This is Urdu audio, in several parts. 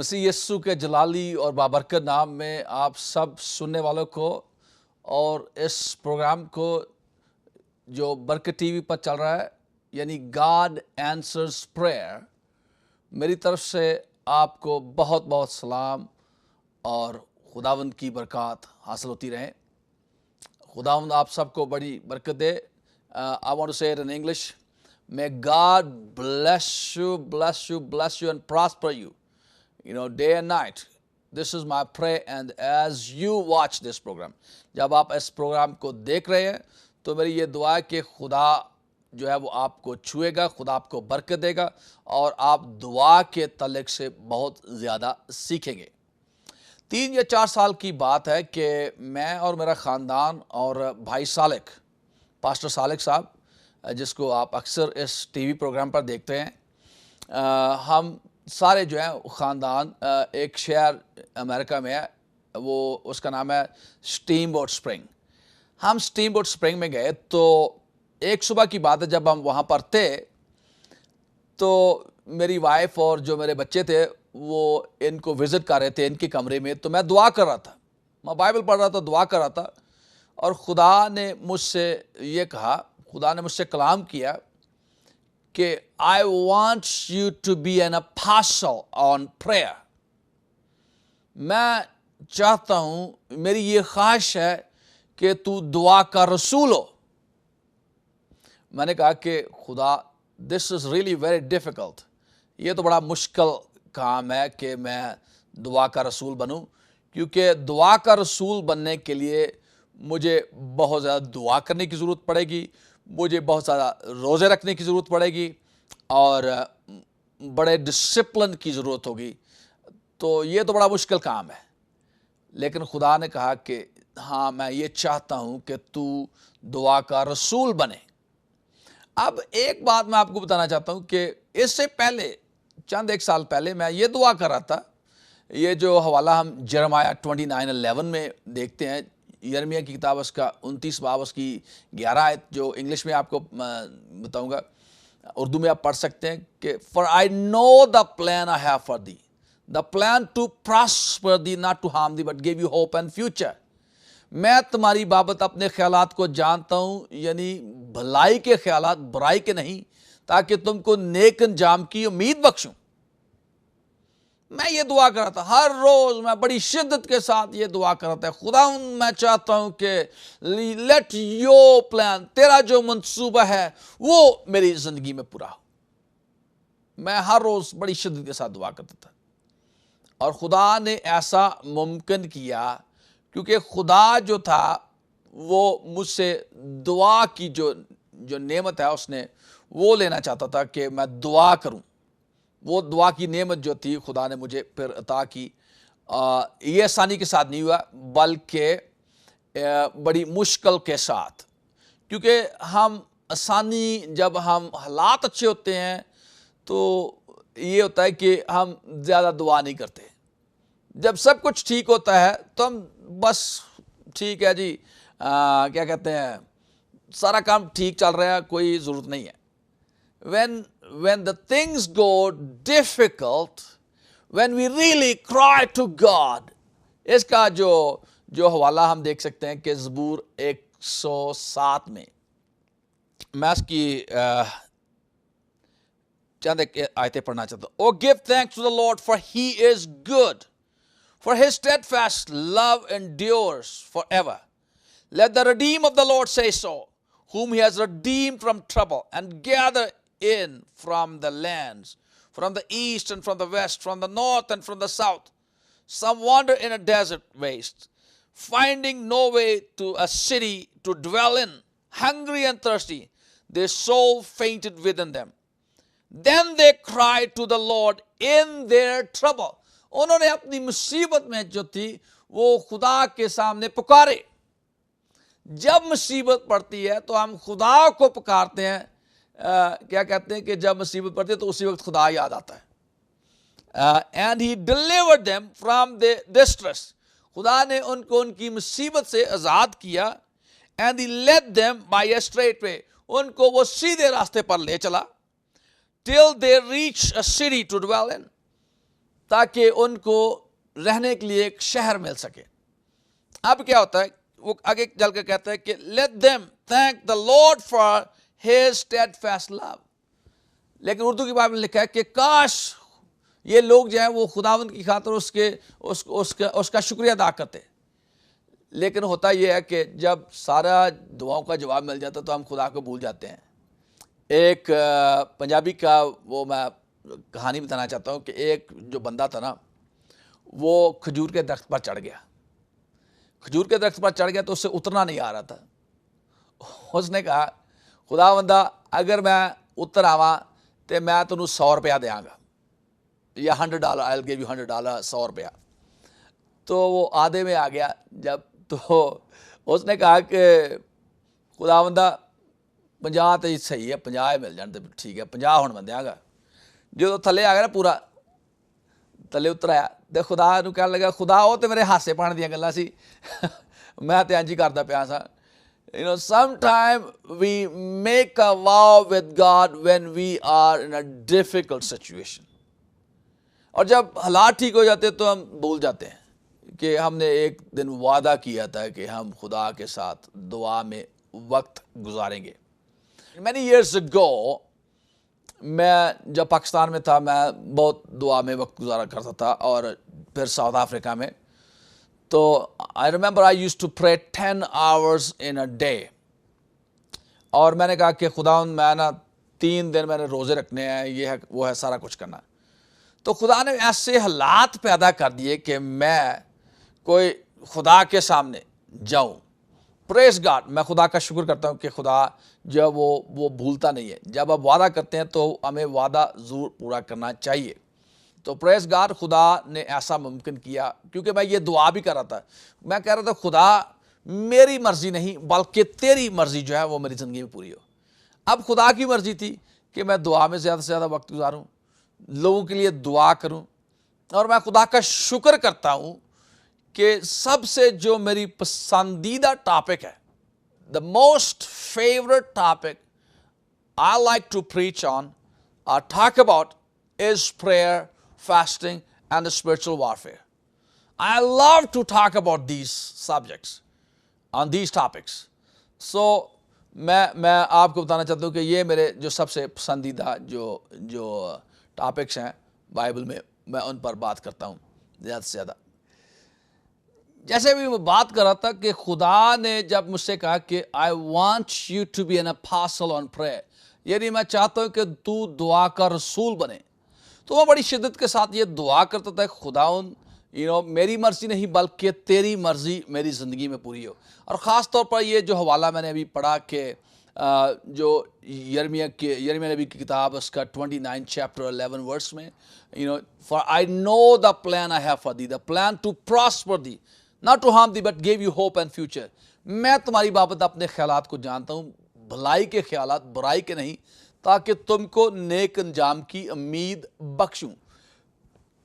مسیح یسوع کے جلالی اور بابرکت نام میں آپ سب سننے والوں کو اور اس پروگرام کو جو برکت ٹی وی پر چل رہا ہے یعنی گاڈ آنسرز پریئر، میری طرف سے آپ کو بہت بہت سلام اور خداوند کی برکات حاصل ہوتی رہیں۔ خداوند آپ سب کو بڑی برکت دے۔ I want to say it in English. May God bless you, bless you, bless you and prosper you, day and night. This is my prayer, and as you watch this program, جب آپ اس پروگرام کو دیکھ رہے ہیں تو میری یہ دعا ہے کہ خدا جو ہے وہ آپ کو چھوئے گا، خدا آپ کو برکت دے گا اور آپ دعا کے تعلق سے بہت زیادہ سیکھیں گے۔ 3 یا 4 سال کی بات ہے کہ میں اور میرا خاندان اور بھائی سالک، پاسٹر سالک صاحب جس کو آپ اکثر اس ٹی وی پروگرام پر دیکھتے ہیں، ہم سارے جو ہیں خاندان ایک شہر امریکہ میں ہے، وہ اس کا نام ہے اسٹیم بوٹ اسپرنگ۔ ہم اسٹیم بوٹ اسپرنگ میں گئے تو ایک صبح کی بات ہے، جب ہم وہاں پر تھے تو میری وائف اور جو میرے بچے تھے وہ ان کو وزٹ کر رہے تھے ان کے کمرے میں، تو میں دعا کر رہا تھا، میں بائبل پڑھ رہا تھا، دعا کر رہا تھا، اور خدا نے مجھ سے یہ کہا، خدا نے مجھ سے کلام کیا کہ I want you to be an apostle on prayer۔ میں چاہتا ہوں، میری یہ خواہش ہے کہ تو دعا کا رسول ہو۔ میں نے کہا کہ خدا this is really very difficult، یہ تو بڑا مشکل کام ہے کہ میں دعا کا رسول بنوں، کیونکہ دعا کا رسول بننے کے لیے مجھے بہت زیادہ دعا کرنے کی ضرورت پڑے گی، مجھے بہت زیادہ روزے رکھنے کی ضرورت پڑے گی اور بڑے ڈسپلن کی ضرورت ہوگی، تو یہ تو بڑا مشکل کام ہے۔ لیکن خدا نے کہا کہ ہاں، میں یہ چاہتا ہوں کہ تو دعا کا رسول بنے۔ اب ایک بات میں آپ کو بتانا چاہتا ہوں کہ اس سے پہلے چند ایک سال پہلے میں یہ دعا کر رہا تھا، یہ جو حوالہ ہم جرمیہ 29:11 میں دیکھتے ہیں، یرمیہ کی کتاب اس کا 29 باب اس کی 11 آیت، جو انگلش میں آپ کو بتاؤں گا، اردو میں آپ پڑھ سکتے ہیں کہ For I know the plan I have for thee, the plan to prosper thee, not to harm thee, but give you hope and future۔ میں تمہاری بابت اپنے خیالات کو جانتا ہوں، یعنی بھلائی کے خیالات، برائی کے نہیں، تاکہ تم کو نیک انجام کی امید بخشوں۔ میں یہ دعا کر رہا تھا، ہر روز میں بڑی شدت کے ساتھ یہ دعا کر رہا تھا، خدا میں چاہتا ہوں کہ لیٹ یور پلان، تیرا جو منصوبہ ہے وہ میری زندگی میں پورا ہو۔ میں ہر روز بڑی شدت کے ساتھ دعا کرتا تھا، اور خدا نے ایسا ممکن کیا، کیونکہ خدا جو تھا وہ مجھ سے دعا کی جو نعمت ہے اس نے وہ لینا چاہتا تھا کہ میں دعا کروں۔ وہ دعا کی نعمت جو تھی خدا نے مجھے پھر عطا کی۔ یہ آسانی کے ساتھ نہیں ہوا، بلکہ بڑی مشکل کے ساتھ، کیونکہ ہم آسانی، جب ہم حالات اچھے ہوتے ہیں تو یہ ہوتا ہے کہ ہم زیادہ دعا نہیں کرتے۔ جب سب کچھ ٹھیک ہوتا ہے تو ہم بس ٹھیک ہے جی، کیا کہتے ہیں، سارا کام ٹھیک چل رہا ہے، کوئی ضرورت نہیں ہے۔ When the things go difficult, when we really cry to God، اس کا جو حوالہ ہم دیکھ سکتے ہیں کہ زبور 107 میں، میں اس کی چند ایک آیتیں پڑھنا چاہتا ہوں۔ Oh, give thanks to the Lord, for he is good, for his steadfast love endures forever. Let the redeemed of the Lord say so, whom he has redeemed from trouble and gathered in from the lands, from the east and from the west, from the north and from the south. Some wander in a desert waste, finding no way to a city to dwell in. Hungry and thirsty, their soul fainted within them. Then they cried to the Lord in their trouble۔ انہوں نے اپنی مصیبت میں جو تھی وہ خدا کے سامنے پکارے۔ جب مصیبت پڑتی ہے تو ہم خدا کو پکارتے ہیں، کیا کہتے ہیں کہ جب مصیبت پڑتی ہے تو اسی وقت خدا یاد آتا ہے۔ And he delivered them from their distress، خدا نے ان کو ان کی مصیبت سے آزاد کیا۔ And he led them by a straight way، ان کو وہ سیدھے راستے پر لے چلا۔ Till they reached a city to dwell in، تاکہ ان کو رہنے کے لیے ایک شہر مل سکے. اب کیا ہوتا ہے, وہ آگے چل کے کہتا ہے کہ let them thank the Lord for his steadfast love. لیکن اردو کی بائبل میں لکھا ہے کہ کاش یہ لوگ جو ہیں وہ خداوند کی خاطر اس کا شکریہ ادا کرتے. لیکن ہوتا یہ ہے کہ جب سارا دعاؤں کا جواب مل جاتا تو ہم خدا کو بھول جاتے ہیں. ایک پنجابی کا وہ میں کہانی بتانا چاہتا ہوں کہ ایک جو بندہ تھا نا, وہ کھجور کے درخت پر چڑھ گیا. کھجور کے درخت پر چڑھ گیا تو اس سے اترنا نہیں آ رہا تھا. اس نے کہا خداوندا اگر میں اتر آواں تو میں تینوں 100 روپیہ دیاں گا, یا $100, I'll give you $100, 100 روپیہ. تو وہ آدھے میں آ گیا جب, تو اس نے کہا کہ خداوندا 50 تو صحیح ہے, 50 مل جان تو ٹھیک ہے, 50 ہن میں دیاں گا. جو تھلے آ گیا نا پورا تھلے اتر آیا تو خدا نو کہنے لگا خدا وہ تو میرے ہاسے پانے دیاں گلاں سی, میں تو انج ہی کردا پیا سا. Sometime we make a vow with God when we are in a difficult situation. اور جب حالات ٹھیک ہو جاتے تو ہم بھول جاتے ہیں کہ ہم نے ایک دن وعدہ کیا تھا کہ ہم خدا کے ساتھ دعا میں وقت گزاریں گے. Many years ago میں جب پاکستان میں تھا میں بہت دعا میں وقت گزارا کرتا تھا, اور پھر ساؤتھ افریقہ میں. تو I remember I used to pray 10 hours in a day. اور میں نے کہا کہ خداوند میں نا 3 دن میں نے روزے رکھنے ہیں, یہ ہے وہ ہے, سارا کچھ کرنا. تو خدا نے ایسے حالات پیدا کر دیے کہ میں کوئی خدا کے سامنے جاؤں. پریز گاڈ, میں خدا کا شکر کرتا ہوں کہ خدا جو وہ بھولتا نہیں ہے. جب آپ وعدہ کرتے ہیں تو ہمیں وعدہ ضرور پورا کرنا چاہیے. تو پریز گاڈ خدا نے ایسا ممکن کیا, کیونکہ میں یہ دعا بھی کر رہا تھا. میں کہہ رہا تھا خدا میری مرضی نہیں بلکہ تیری مرضی جو ہے وہ میری زندگی میں پوری ہو. اب خدا کی مرضی تھی کہ میں دعا میں زیادہ سے زیادہ وقت گزاروں, لوگوں کے لیے دعا کروں. اور میں خدا کا شکر کرتا ہوں کہ سب سے جو میری پسندیدہ ٹاپک ہے, the most favorite topic I like to preach on or talk about is prayer, fasting and spiritual warfare. I love to talk about these subjects, on these topics. So میں آپ کو بتانا چاہتا ہوں کہ یہ میرے جو سب سے پسندیدہ جو ٹاپکس ہیں بائبل میں ان پر بات کرتا ہوں زیادہ سے زیادہ. جیسے بھی میں بات کر رہا تھا کہ خدا نے جب مجھ سے کہا کہ I want you to be an apostle on prayer, یعنی میں چاہتا ہوں کہ تو دعا کا رسول بنے, تو میں بڑی شدت کے ساتھ یہ دعا کرتا تھا خداوند میری مرضی نہیں بلکہ تیری مرضی میری زندگی میں پوری ہو. اور خاص طور پر یہ جو حوالہ میں نے ابھی پڑھا کہ جو یرمیہ نبی کی کتاب اس کا 29 چیپٹر 11 ورس میں, for I know the plan I have for thee, the plan to prosper thee, not to harm thee but give you hope and future. میں تمہاری بابت اپنے خیالات کو جانتا ہوں, بھلائی کے خیالات, برائی کے نہیں, تاکہ تم کو نیک انجام کی امید بخشوں.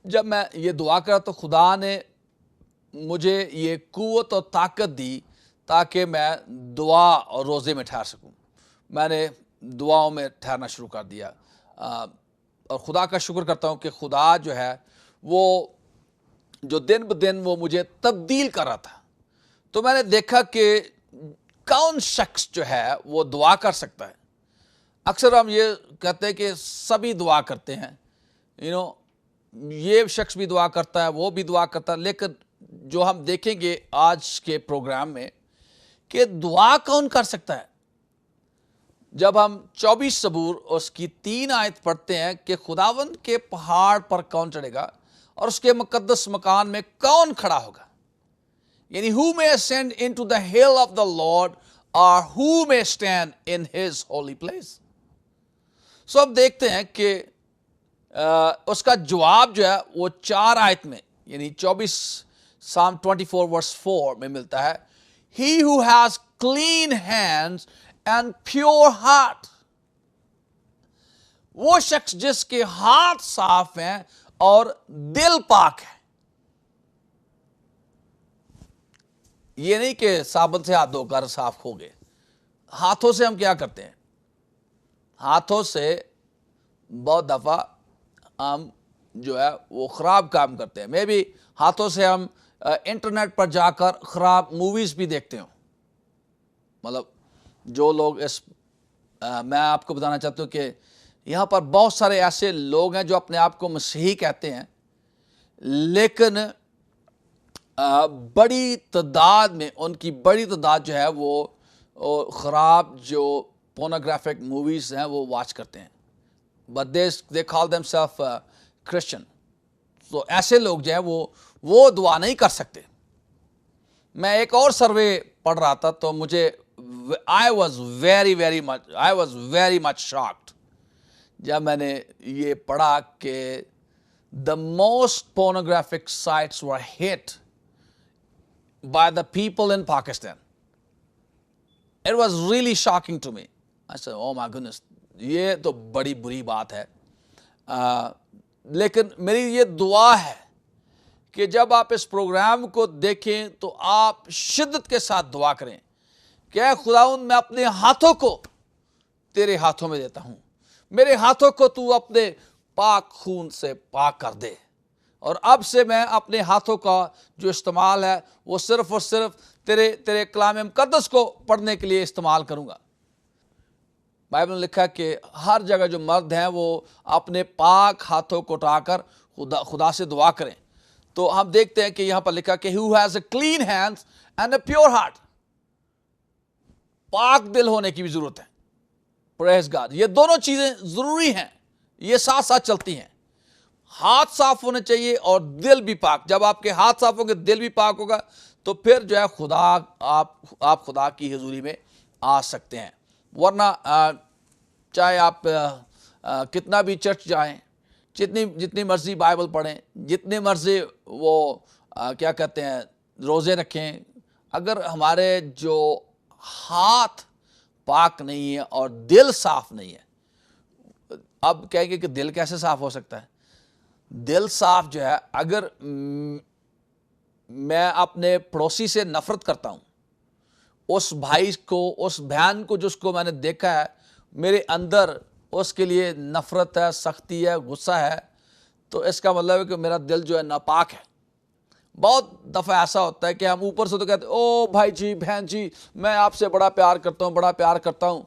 جب میں یہ دعا کرا تو خدا نے مجھے یہ قوت اور طاقت دی تاکہ میں دعا اور روزے میں ٹھہر سکوں. میں نے دعاؤں میں ٹھہرنا شروع کر دیا, اور خدا کا شکر کرتا ہوں کہ خدا جو ہے وہ جو دن بدن وہ مجھے تبدیل کر رہا تھا. تو میں نے دیکھا کہ کون شخص جو ہے وہ دعا کر سکتا ہے. اکثر ہم یہ کہتے ہیں کہ سبھی دعا کرتے ہیں, یہ شخص بھی دعا کرتا ہے, وہ بھی دعا کرتا ہے, لیکن جو ہم دیکھیں گے آج کے پروگرام میں کہ دعا کون کر سکتا ہے. جب ہم 24 زبور اس کی 3 آیت پڑھتے ہیں کہ خداوند کے پہاڑ پر کون چڑھے گا اور اس کے مقدس مکان میں کون کھڑا ہوگا, یعنی who may ascend into the hill of the Lord or who may stand in his holy place. سو اب دیکھتے ہیں کہ اس کا جواب جو ہے وہ 4 آیت میں, یعنی 24 Psalm 24 verse 4 میں ملتا ہے. He who has clean hands and pure heart, وہ شخص جس کے ہاتھ صاف ہیں اور دل پاک ہے. یہ نہیں کہ صابن سے ہاتھ دھو کر صاف ہو گئے. ہاتھوں سے ہم کیا کرتے ہیں, ہاتھوں سے بہت دفعہ ہم جو ہے وہ خراب کام کرتے ہیں. میں بھی ہاتھوں سے ہم انٹرنیٹ پر جا کر خراب موویز بھی دیکھتے ہوں. مطلب جو لوگ میں آپ کو بتانا چاہتا ہوں کہ یہاں پر بہت سارے ایسے لوگ ہیں جو اپنے آپ کو مسیحی کہتے ہیں, لیکن بڑی تعداد میں ان کی بڑی تعداد جو ہے وہ خراب جو پورنوگرافک موویز ہیں وہ واچ کرتے ہیں. But they call themselves Christian. تو ایسے لوگ جو ہیں وہ دعا نہیں کر سکتے. میں ایک اور سروے پڑھ رہا تھا تو مجھے I was very much shocked جب میں نے یہ پڑھا کہ the most pornographic sites were hit by the people in Pakistan. It was really shocking to me. I said, oh my goodness, یہ تو بڑی بری بات ہے. لیکن میری یہ دعا ہے کہ جب آپ اس پروگرام کو دیکھیں تو آپ شدت کے ساتھ دعا کریں کہ اے خداوند میں اپنے ہاتھوں کو تیرے ہاتھوں میں دیتا ہوں, میرے ہاتھوں کو تو اپنے پاک خون سے پاک کر دے, اور اب سے میں اپنے ہاتھوں کا جو استعمال ہے وہ صرف اور صرف تیرے کلام مقدس کو پڑھنے کے لیے استعمال کروں گا. بائبل میں لکھا ہے کہ ہر جگہ جو مرد ہیں وہ اپنے پاک ہاتھوں کو اٹھا کر خدا سے دعا کریں. تو ہم دیکھتے ہیں کہ یہاں پر لکھا کہ who has a clean hands and a pure heart. پاک دل ہونے کی بھی ضرورت ہے. Praise God. یہ دونوں چیزیں ضروری ہیں, یہ ساتھ ساتھ چلتی ہیں. ہاتھ صاف ہونے چاہیے اور دل بھی پاک. جب آپ کے ہاتھ صاف ہوں گے, دل بھی پاک ہوگا, تو پھر جو ہے آپ خدا کی حضوری میں آ سکتے ہیں. ورنہ چاہے آپ کتنا بھی چرچ جائیں, جتنی مرضی بائبل پڑھیں, جتنے مرضی وہ کیا کہتے ہیں روزے رکھیں, اگر ہمارے جو ہاتھ پاک نہیں ہے اور دل صاف نہیں ہے. اب کہیں گے کہ دل کیسے صاف ہو سکتا ہے؟ دل صاف جو ہے, اگر میں اپنے پڑوسی سے نفرت کرتا ہوں, اس بھائی کو, اس بہن کو جس کو میں نے دیکھا ہے, میرے اندر اس کے لیے نفرت ہے, سختی ہے, غصہ ہے, تو اس کا مطلب ہے کہ میرا دل جو ہے ناپاک ہے. بہت دفعہ ایسا ہوتا ہے کہ ہم اوپر سے تو کہتے ہیں او بھائی جی, بہن جی, میں آپ سے بڑا پیار کرتا ہوں,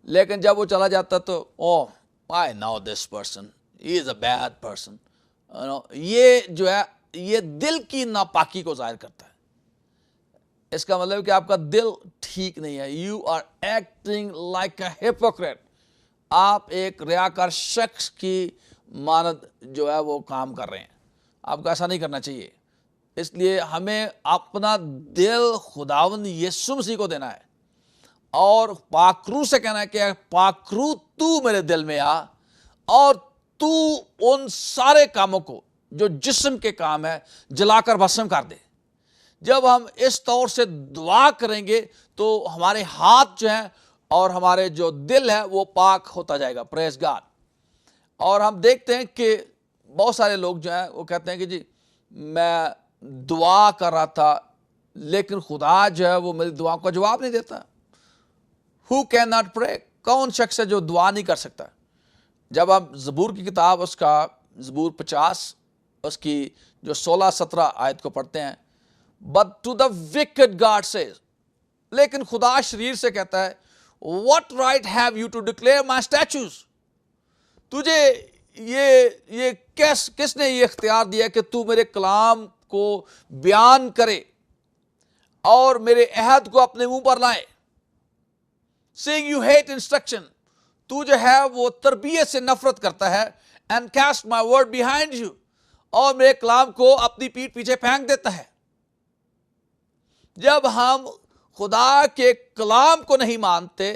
لیکن جب وہ چلا جاتا تو او I know this person, he is a bad person. یہ جو ہے یہ دل کی ناپاکی کو ظاہر کرتا ہے. اس کا مطلب ہے کہ آپ کا دل ٹھیک نہیں ہے. You are acting like a hypocrite. آپ ایک ریاکار شخص کی مانند جو ہے وہ کام کر رہے ہیں. آپ کو ایسا نہیں کرنا چاہیے. اس لیے ہمیں اپنا دل خداوند یسوع مسیح کو دینا ہے, اور پاک روح سے کہنا ہے کہ پاک روح تو میرے دل میں آ, اور تو ان سارے کاموں کو جو جسم کے کام ہے جلا کر بھسم کر دے. جب ہم اس طور سے دعا کریں گے تو ہمارے ہاتھ جو ہیں اور ہمارے جو دل ہے وہ پاک ہوتا جائے گا. پریز گاڈ. اور ہم دیکھتے ہیں کہ بہت سارے لوگ جو ہیں وہ کہتے ہیں کہ جی میں دعا کر رہا تھا لیکن خدا جو ہے وہ میری دعا کا جواب نہیں دیتا. Who cannot pray? کون شخص ہے جو دعا نہیں کر سکتا؟ جب ہم زبور کی کتاب اس کا زبور 50 اس کی جو 16-17 آیت کو پڑھتے ہیں, But to the wicked God says, لیکن خدا شریر سے کہتا ہے What right have you to declare my statutes? تجھے یہ کس نے یہ اختیار دیا کہ تو میرے کلام کو بیان کرے اور میرے عہد کو اپنے منہ پر لائے. Saying you hate instruction, تو جو ہے وہ تربیت سے نفرت کرتا ہے, and cast my word behind you, اور میرے کلام کو اپنی پیٹھ پیچھے پھینک دیتا ہے. جب ہم خدا کے کلام کو نہیں مانتے,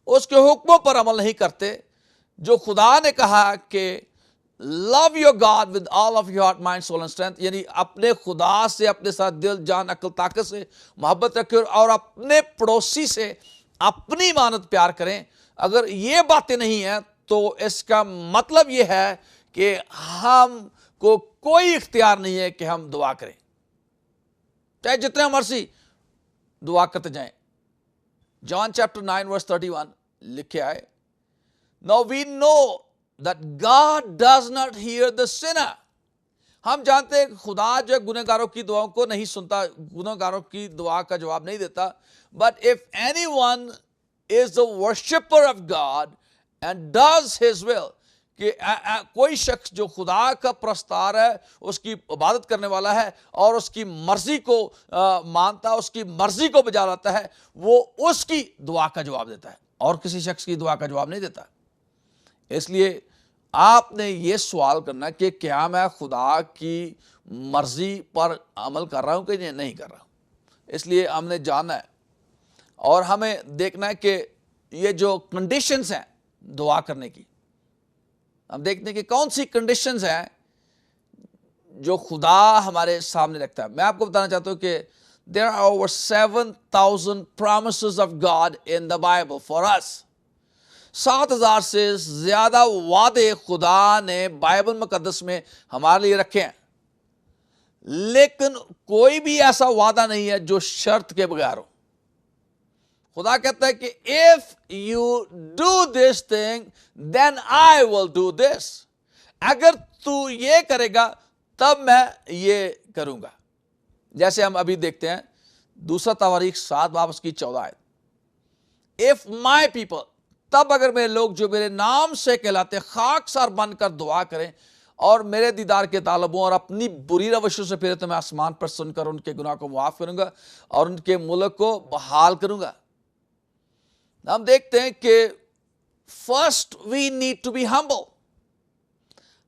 اس کے حکموں پر عمل نہیں کرتے, جو خدا نے کہا کہ love your God with all of your heart, mind, soul and strength, یعنی اپنے خدا سے اپنے ساتھ دل, جان, عقل, طاقت سے محبت رکھیں اور اپنے پڑوسی سے اپنی مانت پیار کریں. اگر یہ باتیں نہیں ہیں تو اس کا مطلب یہ ہے کہ ہم کو کوئی اختیار نہیں ہے کہ ہم دعا کریں, چاہے جتنے مرضی دعا کرتے جائیں. John chapter 9 verse 31 لکھا ہے, Now we know that God does not hear the sinner. ہم جانتے ہیں کہ خدا جو ہے گنہگاروں کی دعاؤں کو نہیں سنتا, گنہگاروں کی دعا کا جواب نہیں دیتا. But if anyone is the worshipper of God and does his will, کہ کوئی شخص جو خدا کا پرستار ہے, اس کی عبادت کرنے والا ہے اور اس کی مرضی کو مانتا ہے, اس کی مرضی کو بجا لاتا ہے, وہ اس کی دعا کا جواب دیتا ہے اور کسی شخص کی دعا کا جواب نہیں دیتا. اس لیے آپ نے یہ سوال کرنا کہ کیا میں خدا کی مرضی پر عمل کر رہا ہوں کہ نہیں کر رہا ہوں. اس لیے ہم نے جاننا ہے اور ہمیں دیکھنا ہے کہ یہ جو کنڈیشنز ہیں دعا کرنے کی, ہم دیکھتے ہیں کہ کون سی کنڈیشنز ہیں جو خدا ہمارے سامنے رکھتا ہے. میں آپ کو بتانا چاہتا ہوں کہ there are over 7,000 promises of God in the Bible for us. 7,000 سے زیادہ وعدے خدا نے بائبل مقدس میں ہمارے لیے رکھے ہیں, لیکن کوئی بھی ایسا وعدہ نہیں ہے جو شرط کے بغیر ہو. خدا کہتا ہے کہ if you do this thing then I will do this. اگر تو یہ کرے گا تب میں یہ کروں گا. جیسے ہم ابھی دیکھتے ہیں دوسرا تواریخ 7 باب اس کی 14 آیت. if my people, تب اگر میرے لوگ جو میرے نام سے کہلاتے خاکسار بن کر دعا کریں اور میرے دیدار کے طالب ہوں اور اپنی بری روشوں سے پھرے تو میں آسمان پر سن کر ان کے گناہ کو معاف کروں گا اور ان کے ملک کو بحال کروں گا. ہم دیکھتے ہیں کہ first we need to be humble.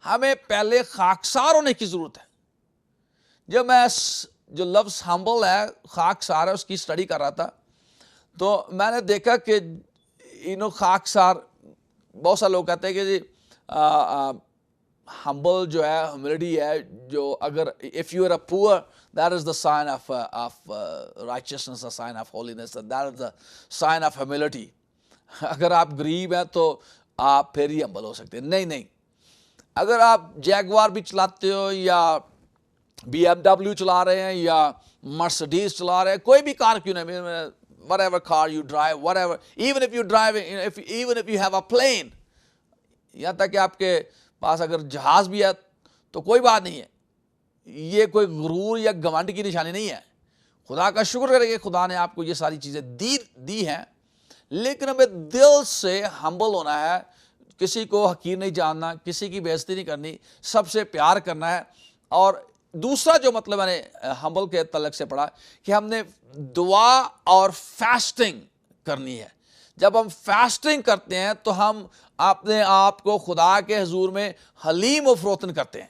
ہمیں پہلے خاکسار ہونے کی ضرورت ہے. جب میں جو لفظ ہمبل ہے, خاکسار ہے, اس کی اسٹڈی کر رہا تھا تو میں نے دیکھا کہ خاکسار, بہت سارے لوگ کہتے ہیں کہ جی ہمبل جو ہے ہیوملٹی ہے, جو اگر if you are a poor that is the sign of righteousness, a sign of holiness, and that is the sign of humility. اگر آپ غریب ہیں تو آپ پھر ہی ہمبل ہو سکتے ہیں. نہیں, اگر آپ جیگوار بھی چلاتے ہو یا BMW چلا رہے ہیں یا مرسڈیز چلا رہے ہیں, کوئی بھی کار کیوں نہیں, whatever car you drive, whatever, even if you drive, even if you have a plane, یہاں تک کہ آپ کے پاس اگر جہاز بھی ہے تو کوئی بات نہیں ہے. یہ کوئی غرور یا گھمنڈ کی نشانی نہیں ہے. خدا کا شکر کریں کہ خدا نے آپ کو یہ ساری چیزیں دی ہیں, لیکن ہمیں دل سے ہمبل ہونا ہے. کسی کو حقیر نہیں جاننا, کسی کی بے عزتی نہیں کرنی, سب سے پیار کرنا ہے. اور دوسرا جو مطلب میں نے ہمبل کے تعلق سے پڑھا کہ ہم نے دعا اور فاسٹنگ کرنی ہے. جب ہم فاسٹنگ کرتے ہیں تو ہم اپنے آپ کو خدا کے حضور میں حلیم و فروتن کرتے ہیں.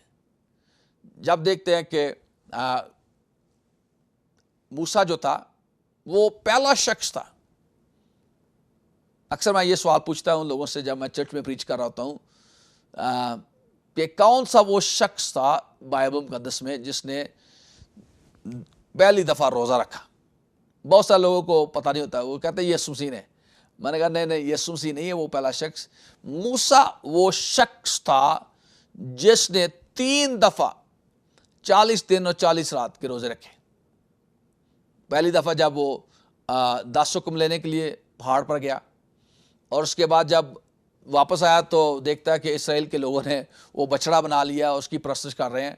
جب دیکھتے ہیں کہ موسیٰ جو تھا وہ پہلا شخص تھا. اکثر میں یہ سوال پوچھتا ہوں لوگوں سے جب میں چرچ میں پریچ کر رہا ہوتا ہوں کہ کون سا وہ شخص تھا بائبل مقدس میں جس نے پہلی دفعہ روزہ رکھا. بہت سارے لوگوں کو پتہ نہیں ہوتا, وہ کہتے ہیں یسوع مسیح نے. میں نے کہا نہیں, یسوع مسیح نہیں ہے وہ پہلا شخص. موسیٰ وہ شخص تھا جس نے 3 دفعہ 40 دن اور 40 رات کے روزے رکھے. پہلی دفعہ جب وہ 10 حکم لینے کے لیے پہاڑ پر گیا, اور اس کے بعد جب واپس آیا تو دیکھتا ہے کہ اسرائیل کے لوگوں نے وہ بچڑا بنا لیا, اس کی پرستش کر رہے ہیں.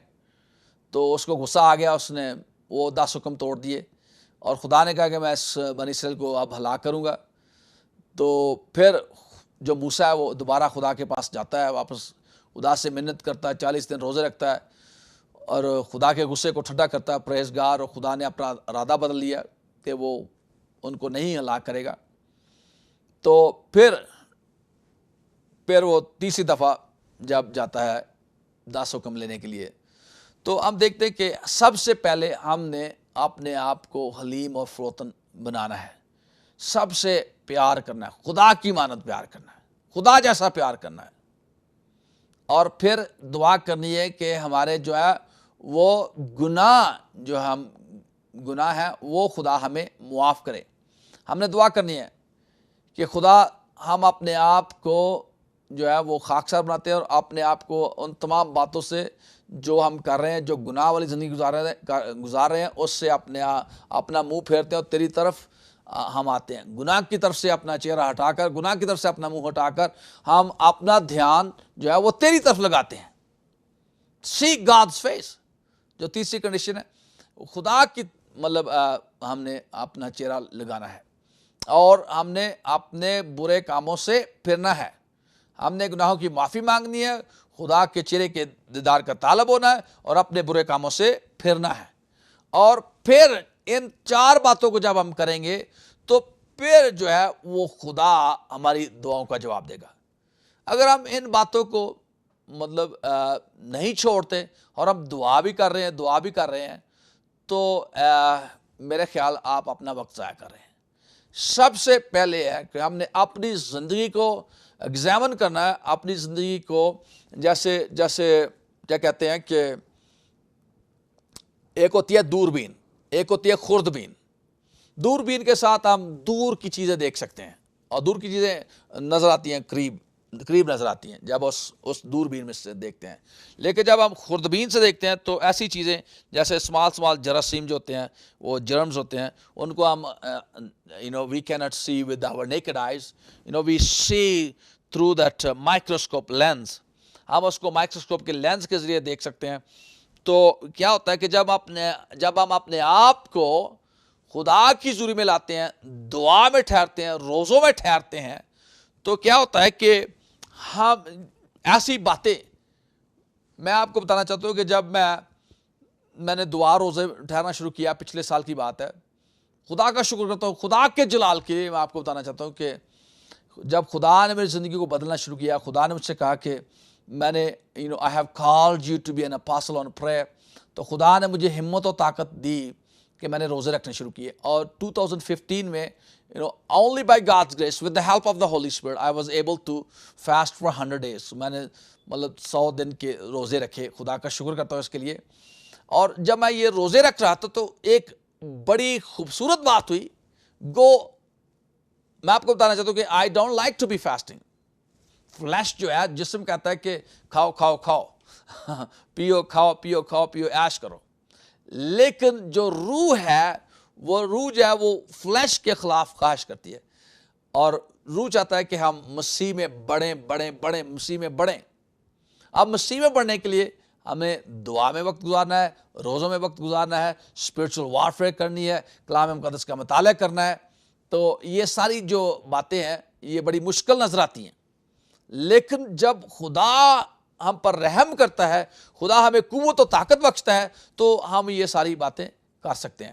تو اس کو غصہ آ گیا, اس نے وہ 10 حکم توڑ دیے اور خدا نے کہا کہ میں اس بنی اسرائیل کو اب ہلاک کروں گا. تو پھر جو موسیٰ ہے وہ دوبارہ خدا کے پاس جاتا ہے, واپس خدا سے منت کرتا ہے, 40 دن روزے رکھتا ہے اور خدا کے غصے کو ٹھنڈا کرتا ہے, پرہیزگار. اور خدا نے اپنا ارادہ بدل لیا کہ وہ ان کو نہیں ہلاک کرے گا. تو پھر وہ تیسری دفعہ جب جاتا ہے 10 حکم لینے کے لیے, تو ہم دیکھتے ہیں کہ سب سے پہلے ہم نے اپنے آپ کو حلیم اور فروتن بنانا ہے, سب سے پیار کرنا ہے, خدا کی مانند پیار کرنا ہے, خدا جیسا پیار کرنا ہے. اور پھر دعا کرنی ہے کہ ہمارے جو ہے وہ گناہ ہے وہ خدا ہمیں معاف کرے. ہم نے دعا کرنی ہے کہ خدا ہم اپنے آپ کو جو ہے وہ خاکسار بناتے ہیں اور اپنے آپ کو ان تمام باتوں سے جو ہم کر رہے ہیں, جو گناہ والی زندگی گزار رہے ہیں, اس سے اپنا منہ پھیرتے ہیں اور تیری طرف ہم آتے ہیں. گناہ کی طرف سے اپنا چہرہ ہٹا کر, گناہ کی طرف سے اپنا منہ ہٹا کر ہم اپنا دھیان جو ہے وہ تیری طرف لگاتے ہیں. seek God's face. جو تیسری کنڈیشن ہے خدا کی مطلب ہم نے اپنا چہرہ لگانا ہے اور ہم نے اپنے برے کاموں سے پھرنا ہے. ہم نے گناہوں کی معافی مانگنی ہے, خدا کے چہرے کے دیدار کا طالب ہونا ہے اور اپنے برے کاموں سے پھرنا ہے. اور پھر ان 4 باتوں کو جب ہم کریں گے تو پھر جو ہے وہ خدا ہماری دعاؤں کا جواب دے گا. اگر ہم ان باتوں کو مطلب نہیں چھوڑتے اور ہم دعا بھی کر رہے ہیں تو میرے خیال آپ اپنا وقت ضائع کر رہے ہیں. سب سے پہلے ہے کہ ہم نے اپنی زندگی کو ایگزامن کرنا ہے, اپنی زندگی کو جیسے کیا کہتے ہیں کہ ایک ہوتی ہے دوربین, ایک ہوتی ہے خوردبین. دوربین کے ساتھ ہم دور کی چیزیں دیکھ سکتے ہیں اور دور کی چیزیں نظر آتی ہیں, قریب نظر آتی ہیں جب اس دوربین میں سے دیکھتے ہیں. لیکن جب ہم خوردبین سے دیکھتے ہیں تو ایسی چیزیں جیسے اسمال جراثیم جو ہوتے ہیں, وہ جرمز ہوتے ہیں, ان کو ہم we cannot see with our naked eyes, we see through that microscope lens. ہم اس کو مائکروسکوپ کے لینس کے ذریعے دیکھ سکتے ہیں. تو کیا ہوتا ہے کہ جب ہم اپنے آپ کو خدا کی حضوری میں لاتے ہیں, دعا میں ٹھہرتے ہیں, روزوں میں ٹھہرتے ہیں, تو کیا ہوتا ہے کہ ہم ایسی باتیں, میں آپ کو بتانا چاہتا ہوں کہ جب میں نے دعا روزے ٹھہرنا شروع کیا, پچھلے سال کی بات ہے, خدا کا شکر کرتا ہوں, خدا کے جلال کے لیے میں آپ کو بتانا چاہتا ہوں کہ جب خدا نے میری زندگی کو بدلنا شروع کیا, خدا نے مجھ سے کہا کہ میں نے I have called you to be an apostle on prayer, تو خدا نے مجھے ہمت و طاقت دی کہ میں نے روزے رکھنے شروع کیے. اور 2015 میں only by God's grace, with the help of the Holy Spirit, I was able to fast for 100 days. میں نے مطلب 100 دن کے روزے رکھے. خدا کا شکر کرتا ہوں اس کے لیے. اور جب میں یہ روزے رکھ رہا تھا تو ایک بڑی خوبصورت بات ہوئی. میں آپ کو بتانا چاہتا ہوں کہ I don't like to be fasting. Flesh جو ہے, جسم کہتا ہے کہ کھاؤ پیو, عیش کرو. لیکن جو روح ہے, وہ روح جو ہے وہ فلیش کے خلاف خواہش کرتی ہے, اور روح چاہتا ہے کہ ہم مسیح میں بڑھیں, مسیح میں بڑھیں. اب مسیح میں بڑھنے کے لیے ہمیں دعا میں وقت گزارنا ہے, روزوں میں وقت گزارنا ہے, اسپرچل وارفیئر کرنی ہے, کلام مقدس کا مطالعہ کرنا ہے. تو یہ ساری جو باتیں ہیں یہ بڑی مشکل نظر آتی ہیں, لیکن جب خدا ہم پر رحم کرتا ہے, خدا ہمیں قوت و طاقت بخشتا ہے, تو ہم یہ ساری باتیں کر سکتے ہیں.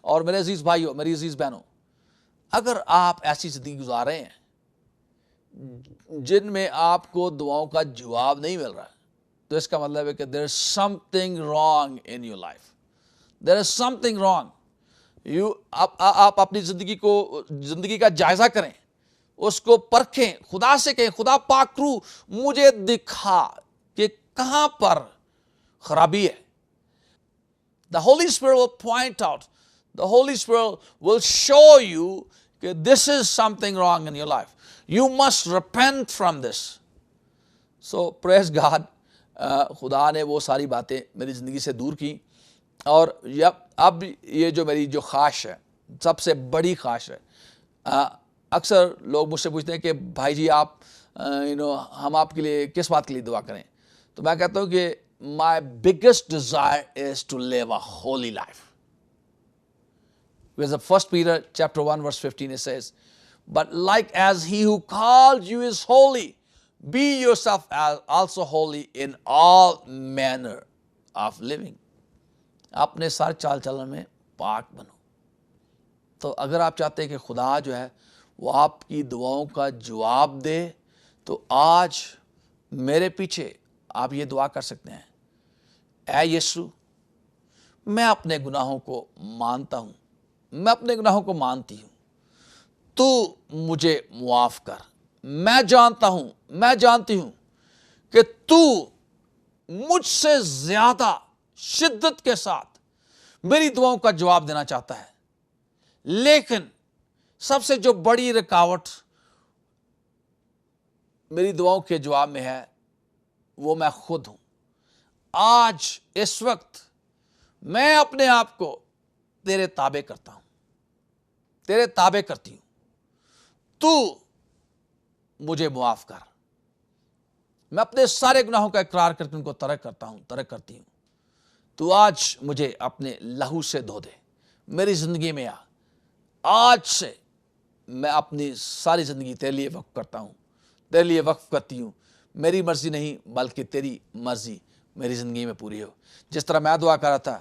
اور میرے عزیز بھائیوں, میری عزیز بہنوں, اگر آپ ایسی زندگی گزار رہے ہیں جن میں آپ کو دعاؤں کا جواب نہیں مل رہا, تو اس کا مطلب ہے کہ there is something wrong in your life. There is something wrong. آپ اپنی زندگی کا جائزہ کریں, اس کو پرکھیں, خدا سے کہیں خدا پاک روح مجھے دکھا کہ کہاں پر خرابی ہے. The Holy Spirit will point out, the Holy Spirit will show you that this is something wrong in your life. You must repent from this. So praise God. خدا نے وہ ساری باتیں میری زندگی سے دور کی. اور اب یہ جو میری جو خواہش ہے, سب سے بڑی خواہش ہے, اکثر لوگ مجھ سے پوچھتے ہیں کہ بھائی جی آپ ہم آپ کے لیے کس بات کے لیے دعا کریں. تو میں کہتا ہوں کہ my biggest desire is to live a holy life. Because 1 Peter chapter 1 verse 15 it says, but like as he who called you is holy, be yourself also holy in all manner of living. اپنے سارے چال چلن میں پاک بنو. تو اگر آپ چاہتے ہیں کہ خدا جو ہے وہ آپ کی دعاؤں کا جواب دے, تو آج میرے پیچھے آپ یہ دعا کر سکتے ہیں, اے یسوع میں اپنے گناہوں کو مانتا ہوں, میں اپنے گناہوں کو مانتی ہوں, تو مجھے معاف کر. میں جانتی ہوں کہ تو مجھ سے زیادہ شدت کے ساتھ میری دعاؤں کا جواب دینا چاہتا ہے, لیکن سب سے جو بڑی رکاوٹ میری دعاؤں کے جواب میں ہے وہ میں خود ہوں. آج اس وقت میں اپنے آپ کو تیرے تابع کرتا ہوں, تیرے تابع کرتی ہوں. تو مجھے معاف کر. میں اپنے سارے گناہوں کا اقرار کر کے ان کو ترک کرتا ہوں، ترک کرتی ہوں۔ تو آج مجھے اپنے لہو سے دھو دے، میری زندگی میں آج سے میں اپنی ساری زندگی تیرے لیے وقف کرتا ہوں، تیرے لیے وقف کرتی ہوں۔ میری مرضی نہیں بلکہ تیری مرضی میری زندگی میں پوری ہو۔ جس طرح میں دعا کر رہا تھا،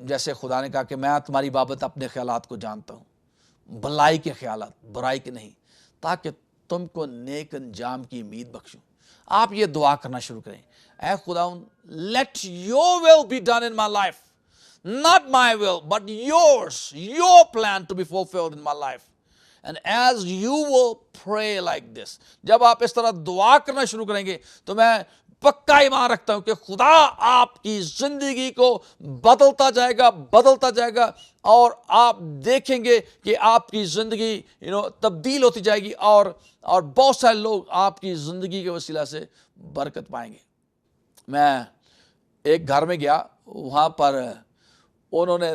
جیسے خدا نے کہا کہ میں تمہاری بابت اپنے خیالات کو جانتا ہوں، بھلائی کے خیالات، برائی کے نہیں، تاکہ تم کو نیک انجام کی امید بخشوں۔ آپ یہ دعا کرنا شروع کریں، اے خداوند let your will be done in my life, not my will but yours, your plan to be fulfilled in my life. And as you will pray like this, جب آپ اس طرح دعا کرنا شروع کریں گے تو میں پکا ایمان رکھتا ہوں کہ خدا آپ کی زندگی کو بدلتا جائے گا اور آپ دیکھیں گے کہ آپ کی زندگی تبدیل ہوتی جائے گی اور بہت سارے لوگ آپ کی زندگی کے وسیلہ سے برکت پائیں گے۔ میں ایک گھر میں گیا، وہاں پر انہوں نے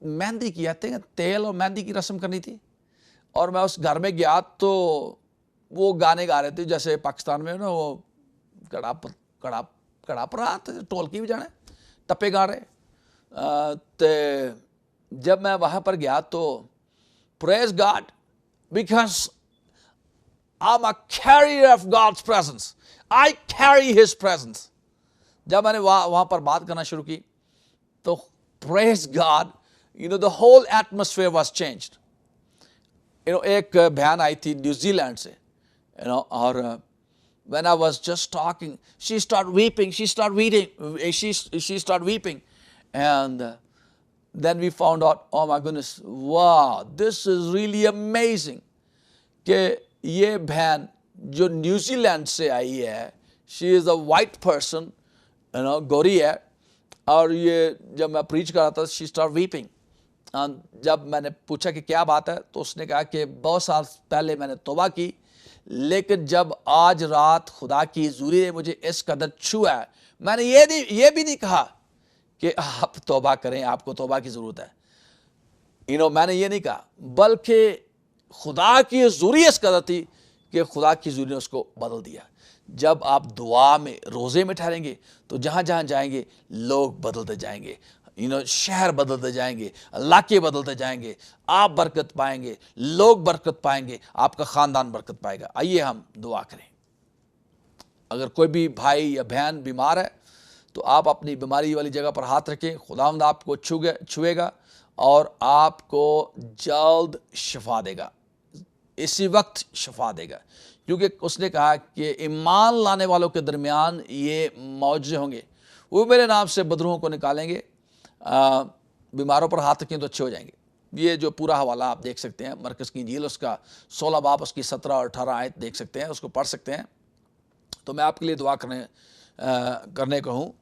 مہندی کی تیل اور مہندی کی رسم کرنی تھی، اور میں اس گھر میں گیا تو وہ گانے گا رہے تھے جیسے پاکستان میں نا وہ کڑا پرات ٹولکی بھی جانے ٹپے گا رہے۔ تو جب میں وہاں پر گیا تو praise God because I'm a carrier of God's presence. I carry His presence. جب میں نے وہاں پر بات کرنا شروع کی تو praise God, the whole atmosphere was changed. ایک بہن آئی تھی نیوزی لینڈ سے، اور when I was just talking, she started weeping, and then we found out, oh my goodness, wow, this is really amazing کہ یہ بہن جو نیوزی لینڈ سے آئی ہے، شی از اے وائٹ پرسن، گوری ہے، اور یہ جب میں پریچ کر رہا تھا شی اسٹارٹ ویپنگ۔ جب میں نے پوچھا کہ کیا بات ہے تو اس نے کہا کہ بہت سال پہلے میں نے توبہ کی، لیکن جب آج رات خدا کی حضوری نے مجھے اس قدر چھوا ہے، میں نے یہ بھی نہیں کہا کہ آپ توبہ کریں، آپ کو توبہ کی ضرورت ہے، میں نے یہ نہیں کہا، بلکہ خدا کی حضوری اس قدر تھی کہ خدا کی حضوری نے اس کو بدل دیا۔ جب آپ دعا میں روزے میں ٹھہریں گے تو جہاں جہاں جائیں گے لوگ بدلتے جائیں گے، شہر بدلتے جائیں گے، علاقے بدلتے جائیں گے، آپ برکت پائیں گے، لوگ برکت پائیں گے، آپ کا خاندان برکت پائے گا۔ آئیے ہم دعا کریں۔ اگر کوئی بھی بھائی یا بہن بیمار ہے تو آپ اپنی بیماری والی جگہ پر ہاتھ رکھیں، خداوند آپ کو چھوئے گا اور آپ کو جلد شفا دے گا، اسی وقت شفا دے گا، کیونکہ اس نے کہا کہ ایمان لانے والوں کے درمیان یہ معجزے ہوں گے، وہ میرے نام سے بدروحوں کو نکالیں گے، بیماروں پر ہاتھ رکھیں تو اچھے ہو جائیں گے۔ یہ جو پورا حوالہ آپ دیکھ سکتے ہیں، مرکز کی انجیل اس کا 16 باب اس کی 17 اور 18 آیت دیکھ سکتے ہیں، اس کو پڑھ سکتے ہیں۔ تو میں آپ کے لیے دعا کرنے کو ہوں۔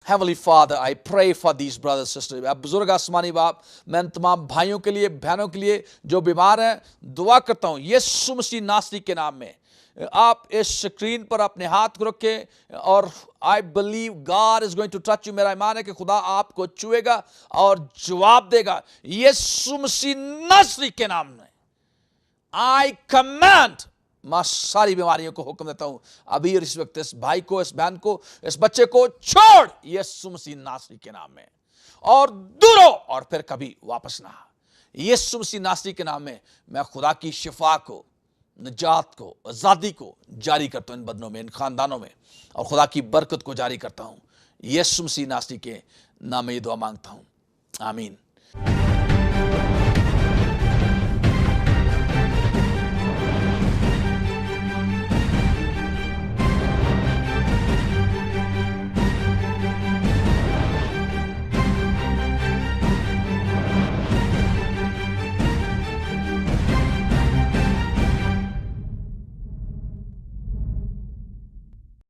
Heavenly Father, I pray for these brothers and sisters. اب بزرگ آسمانی باپ، میں ان تمام بھائیوں کے لیے، بہنوں کے لیے جو بیمار ہیں دعا کرتا ہوں یسوع مسیح ناصری کے نام میں۔ آپ اس سکرین پر اپنے ہاتھ کو رکھیں اور I believe God is going to touch you. میرا ایمان ہے کہ خدا آپ کو چھوئے گا اور جواب دے گا یسوع مسیح ناصری کے نام میں۔ I command، میں ساری بیماریوں کو حکم دیتا ہوں ابھی اور اس وقت، اس بھائی کو، اس بہن کو، اس بچے کو چھوڑ یسوع مسیح ناصری کے نام میں، اور دور ہو اور پھر کبھی واپس نہ آ۔ یسوع مسیح ناصری کے نام میں خدا کی شفا کو، نجات کو، آزادی کو جاری کرتا ہوں ان بدنوں میں، ان خاندانوں میں، اور خدا کی برکت کو جاری کرتا ہوں۔ یسوع مسیح ناصری کے نام میں یہ دعا مانگتا ہوں، آمین۔